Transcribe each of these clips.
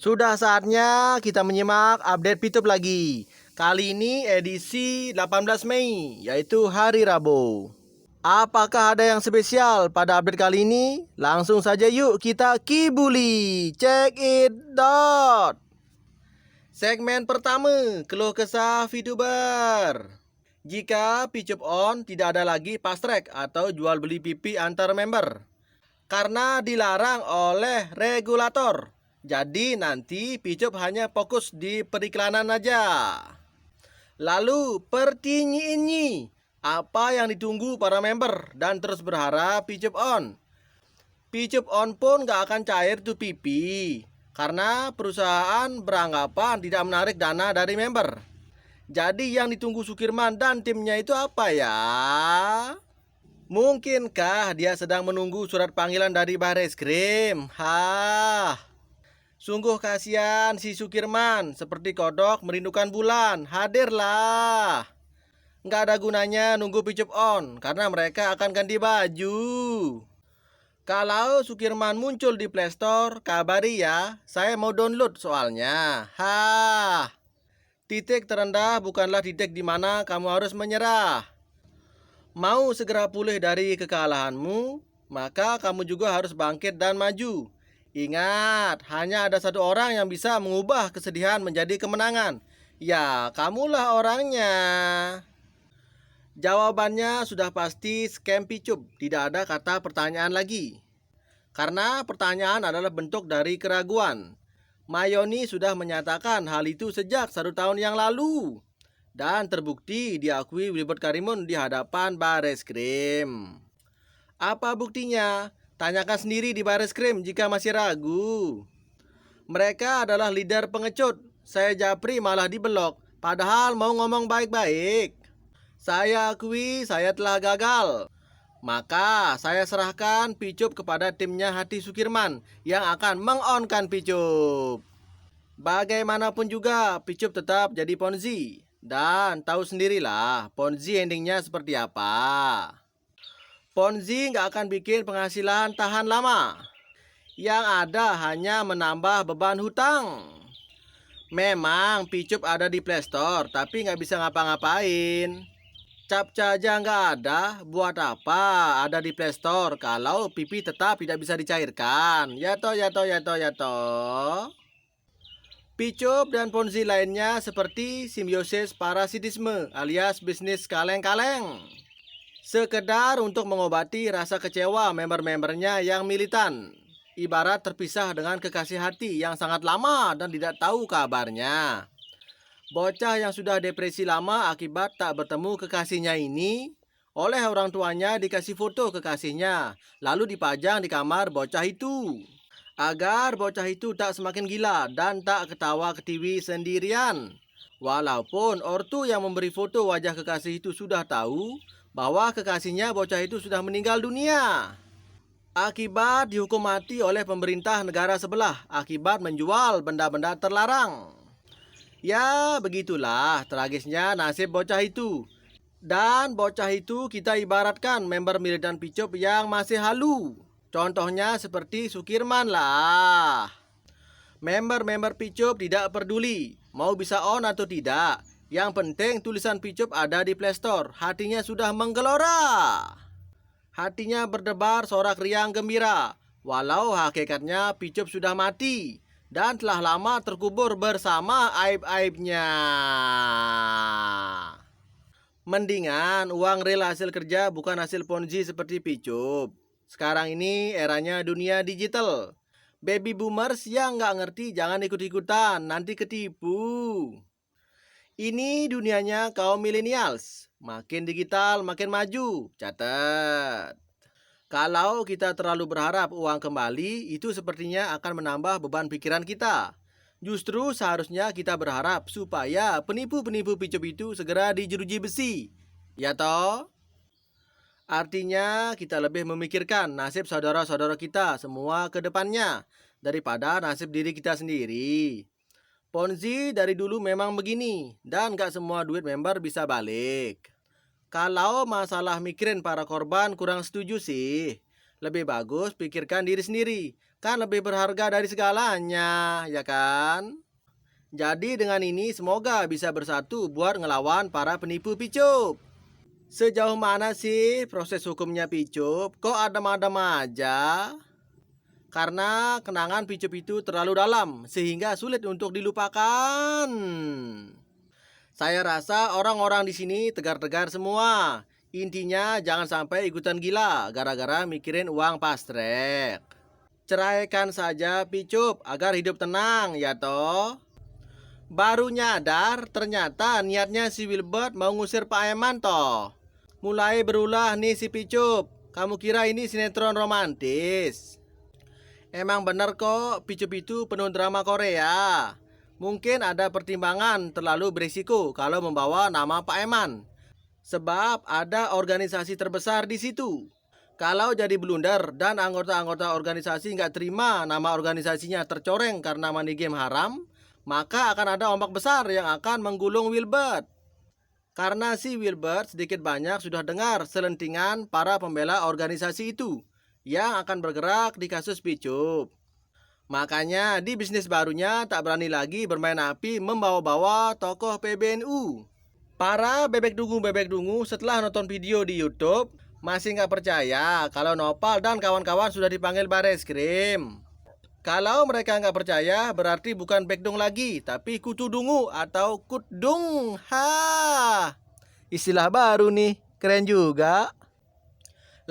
Sudah saatnya kita menyimak update Pitup lagi. Kali ini edisi 18 Mei, yaitu hari Rabu. Apakah ada yang spesial pada update kali ini? Langsung saja yuk kita kibuli. Check it out. Segmen pertama, keluh kesah VTuber. Jika Picup On tidak ada lagi fast track atau jual beli pipi antar member karena dilarang oleh regulator. Jadi nanti Picup hanya fokus di periklanan aja. Lalu pertanyaan, apa yang ditunggu para member dan terus berharap Picup On? Picup On pun gak akan cair tuh pipi karena perusahaan beranggapan tidak menarik dana dari member. Jadi yang ditunggu Sukirman dan timnya itu apa ya? Mungkinkah dia sedang menunggu surat panggilan dari Barreskrim? Sungguh kasihan si Sukirman, seperti kodok merindukan bulan. Hadirlah. Nggak ada gunanya nunggu Picup On, karena mereka akan ganti baju. Kalau Sukirman muncul di Play Store, kabari ya. Saya mau download soalnya. Titik terendah bukanlah titik di mana kamu harus menyerah. Mau segera pulih dari kekalahanmu, maka kamu juga harus bangkit dan maju. Ingat, hanya ada satu orang yang bisa mengubah kesedihan menjadi kemenangan. Ya, kamulah orangnya. Jawabannya sudah pasti scam Picup. Tidak ada kata pertanyaan lagi. Karena pertanyaan adalah bentuk dari keraguan. Mayoni sudah menyatakan hal itu sejak 1 tahun yang lalu. Dan terbukti diakui Wilbert Karimun di hadapan Barreskrim. Apa buktinya? Tanyakan sendiri di Barreskrim jika masih ragu. Mereka adalah leader pengecut. Saya Japri malah dibelok, padahal mau ngomong baik-baik. Saya akui saya telah gagal. Maka saya serahkan Picup kepada timnya Hati Sukirman yang akan meng-on-kan Picup. Bagaimanapun juga Picup tetap jadi Ponzi. Dan tahu sendirilah Ponzi endingnya seperti apa. Ponzi nggak akan bikin penghasilan tahan lama. Yang ada hanya menambah beban hutang. Memang Picup ada di Play Store, tapi nggak bisa ngapa-ngapain. Captcha aja nggak ada, buat apa ada di Play Store kalau pipi tetap tidak bisa dicairkan? Ya toh. Picup dan Ponzi lainnya seperti simbiosis parasitisme alias bisnis kaleng-kaleng. Sekedar untuk mengobati rasa kecewa member-membernya yang militan. Ibarat terpisah dengan kekasih hati yang sangat lama dan tidak tahu kabarnya. Bocah yang sudah depresi lama akibat tak bertemu kekasihnya ini, oleh orang tuanya dikasih foto kekasihnya, lalu dipajang di kamar bocah itu. Agar bocah itu tak semakin gila dan tak ketawa ketiwi sendirian. Walaupun ortu yang memberi foto wajah kekasih itu sudah tahu bahwa kekasihnya bocah itu sudah meninggal dunia. Akibat dihukum mati oleh pemerintah negara sebelah akibat menjual benda-benda terlarang. Ya, begitulah tragisnya nasib bocah itu. Dan bocah itu kita ibaratkan member militan Picup yang masih halu. Contohnya seperti Sukirman lah. Member-member Picup tidak peduli mau bisa on atau tidak. Yang penting tulisan Picup ada di Play Store. Hatinya sudah menggelora. Hatinya berdebar sorak riang gembira. Walau hakikatnya Picup sudah mati dan telah lama terkubur bersama aib-aibnya. Mendingan uang real hasil kerja bukan hasil Ponzi seperti Picup. Sekarang ini eranya dunia digital. Baby boomers yang nggak ngerti jangan ikut-ikutan, nanti ketipu. Ini dunianya kaum millennials. Makin digital makin maju. Catat. Kalau kita terlalu berharap uang kembali, itu sepertinya akan menambah beban pikiran kita. Justru seharusnya kita berharap supaya penipu-penipu Picup itu segera dijeruji besi. Ya toh? Artinya kita lebih memikirkan nasib saudara-saudara kita semua ke depannya daripada nasib diri kita sendiri. Ponzi dari dulu memang begini dan gak semua duit member bisa balik. Kalau masalah mikirin para korban kurang setuju sih. Lebih bagus pikirkan diri sendiri, kan lebih berharga dari segalanya, ya kan? Jadi dengan ini semoga bisa bersatu buat ngelawan para penipu picup. Sejauh mana sih proses hukumnya picup? Kok adem-adem aja? Karena kenangan picup itu terlalu dalam sehingga sulit untuk dilupakan. Saya rasa orang-orang di sini tegar-tegar semua. Intinya jangan sampai ikutan gila gara-gara mikirin uang pastrek. Ceraikan saja picup agar hidup tenang ya toh. Baru nyadar ternyata niatnya si Wilbert mau ngusir Pak Eman toh. Mulai berulah nih si picup. Kamu kira ini sinetron romantis? Emang bener kok, picup itu penuh drama Korea. Mungkin ada pertimbangan terlalu berisiko kalau membawa nama Pak Eman. Sebab ada organisasi terbesar di situ. Kalau jadi blunder dan anggota-anggota organisasi nggak terima nama organisasinya tercoreng karena money game haram, maka akan ada ombak besar yang akan menggulung Wilbert. Karena si Wilbert sedikit banyak sudah dengar selentingan para pembela organisasi itu yang akan bergerak di kasus picup. Makanya di bisnis barunya tak berani lagi bermain api membawa-bawa tokoh PBNU. Para bebek dungu setelah nonton video di YouTube masih nggak percaya kalau Nopal dan kawan-kawan sudah dipanggil Bareskrim. Kalau mereka nggak percaya berarti bukan bekdung lagi tapi kutu dungu atau kutdung. Istilah baru nih, keren juga.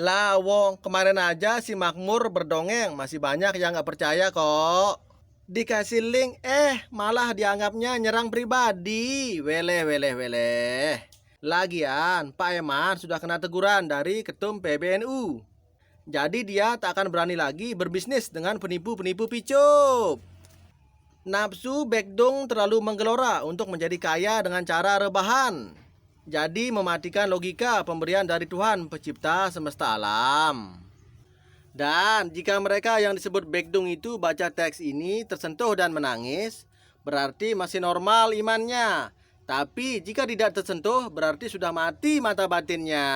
Lah wong, kemarin aja si Makmur berdongeng, masih banyak yang nggak percaya kok. Dikasih link, malah dianggapnya nyerang pribadi. Weleh. Lagian, Pak Eman sudah kena teguran dari Ketum PBNU. Jadi dia tak akan berani lagi berbisnis dengan penipu-penipu picup. Nafsu bekdung terlalu menggelora untuk menjadi kaya dengan cara rebahan. Jadi mematikan logika pemberian dari Tuhan pencipta semesta alam. Dan jika mereka yang disebut bekdung itu baca teks ini tersentuh dan menangis, berarti masih normal imannya. Tapi jika tidak tersentuh berarti sudah mati mata batinnya.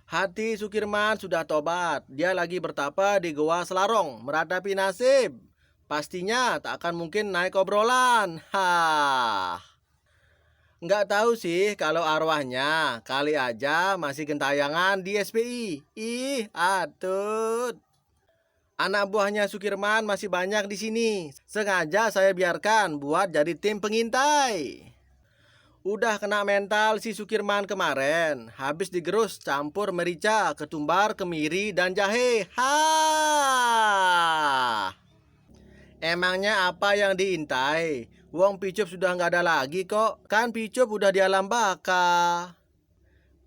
Hati Sukirman sudah tobat. Dia lagi bertapa di Goa Selarong meratapi nasib. Pastinya tak akan mungkin naik obrolan. Nggak tahu sih kalau arwahnya, kali aja masih gentayangan di SPI. Ih, atut. Anak buahnya Sukirman masih banyak di sini. Sengaja saya biarkan buat jadi tim pengintai. Udah kena mental si Sukirman kemarin. Habis digerus campur merica, ketumbar, kemiri, dan jahe. Emangnya apa yang diintai? Wong picup sudah nggak ada lagi kok. Kan picup udah di alam baka.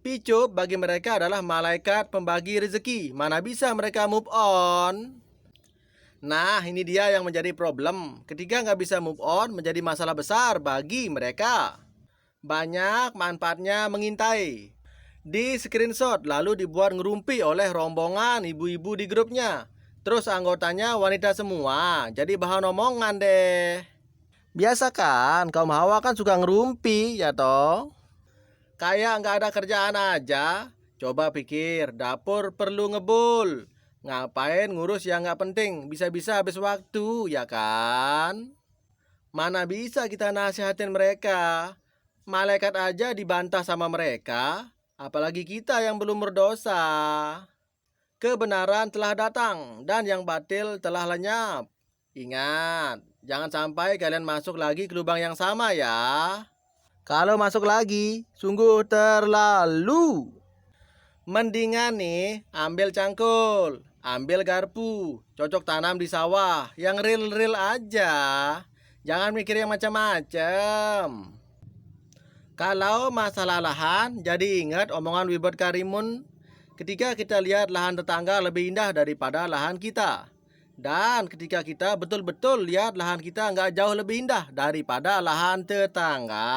Picup bagi mereka adalah malaikat pembagi rezeki. Mana bisa mereka move on? Nah, ini dia yang menjadi problem. Ketika nggak bisa move on, menjadi masalah besar bagi mereka. Banyak manfaatnya mengintai. Di screenshot lalu dibuat ngerumpi oleh rombongan ibu-ibu di grupnya. Terus anggotanya wanita semua. Jadi bahan omongan deh. Biasa kan, kaum Hawa kan suka ngerumpi, ya toh? Kayak nggak ada kerjaan aja. Coba pikir, dapur perlu ngebul. Ngapain ngurus yang nggak penting? Bisa-bisa habis waktu, ya kan? Mana bisa kita nasihatin mereka? Malaikat aja dibantah sama mereka, apalagi kita yang belum berdosa. Kebenaran telah datang dan yang batil telah lenyap. Ingat, jangan sampai kalian masuk lagi ke lubang yang sama ya. Kalau masuk lagi, sungguh terlalu. Mendingan nih, ambil cangkul, ambil garpu, cocok tanam di sawah, yang real-real aja. Jangan mikir yang macam-macam. Kalau masalah lahan, jadi ingat omongan Wilbert Karimun. Ketika kita lihat lahan tetangga lebih indah daripada lahan kita. Dan ketika kita betul-betul lihat lahan kita nggak jauh lebih indah daripada lahan tetangga.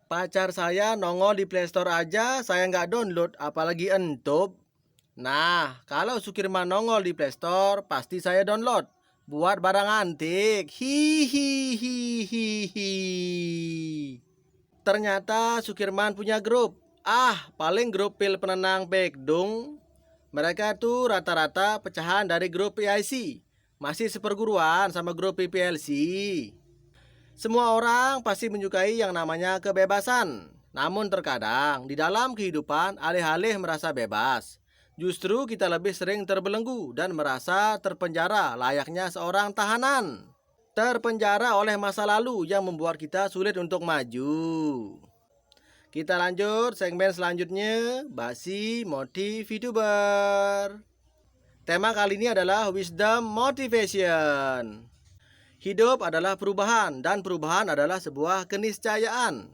Pacar saya nongol di Play Store aja, saya nggak download, apalagi entub. Nah, kalau Sukirman nongol di Play Store, pasti saya download. Buat barang antik. Hihihihihi. Ternyata Sukirman punya grup. Paling grup pil penenang bekdung. Mereka tuh rata-rata pecahan dari grup PIC, masih seperguruan sama grup PPLC. Semua orang pasti menyukai yang namanya kebebasan. Namun terkadang di dalam kehidupan alih-alih merasa bebas, justru kita lebih sering terbelenggu dan merasa terpenjara layaknya seorang tahanan. Terpenjara oleh masa lalu yang membuat kita sulit untuk maju. Kita lanjut segmen selanjutnya, basi motif VTuber. Tema kali ini adalah wisdom motivation. Hidup adalah perubahan dan perubahan adalah sebuah keniscayaan.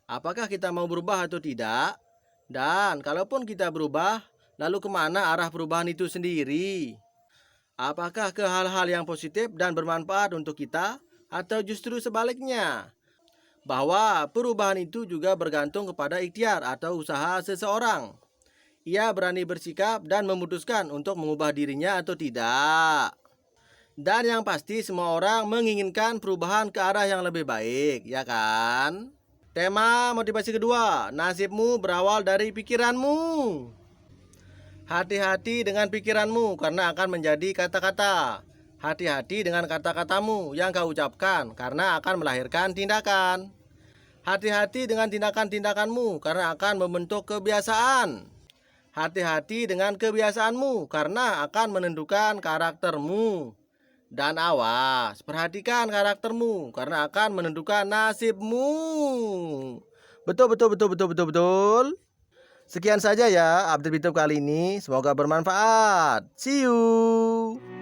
Apakah kita mau berubah atau tidak? Dan kalaupun kita berubah, lalu kemana arah perubahan itu sendiri? Apakah ke hal-hal yang positif dan bermanfaat untuk kita, atau justru sebaliknya? Bahwa perubahan itu juga bergantung kepada ikhtiar atau usaha seseorang. Ia berani bersikap dan memutuskan untuk mengubah dirinya atau tidak. Dan yang pasti semua orang menginginkan perubahan ke arah yang lebih baik, ya kan? Tema motivasi kedua, nasibmu berawal dari pikiranmu. Hati-hati dengan pikiranmu karena akan menjadi kata-kata. Hati-hati dengan kata-katamu yang kau ucapkan karena akan melahirkan tindakan. Hati-hati dengan tindakan-tindakanmu karena akan membentuk kebiasaan. Hati-hati dengan kebiasaanmu karena akan menentukan karaktermu. Dan awas, perhatikan karaktermu karena akan menentukan nasibmu. Betul, betul, betul, betul, betul, betul. Sekian saja ya update video kali ini. Semoga bermanfaat. See you.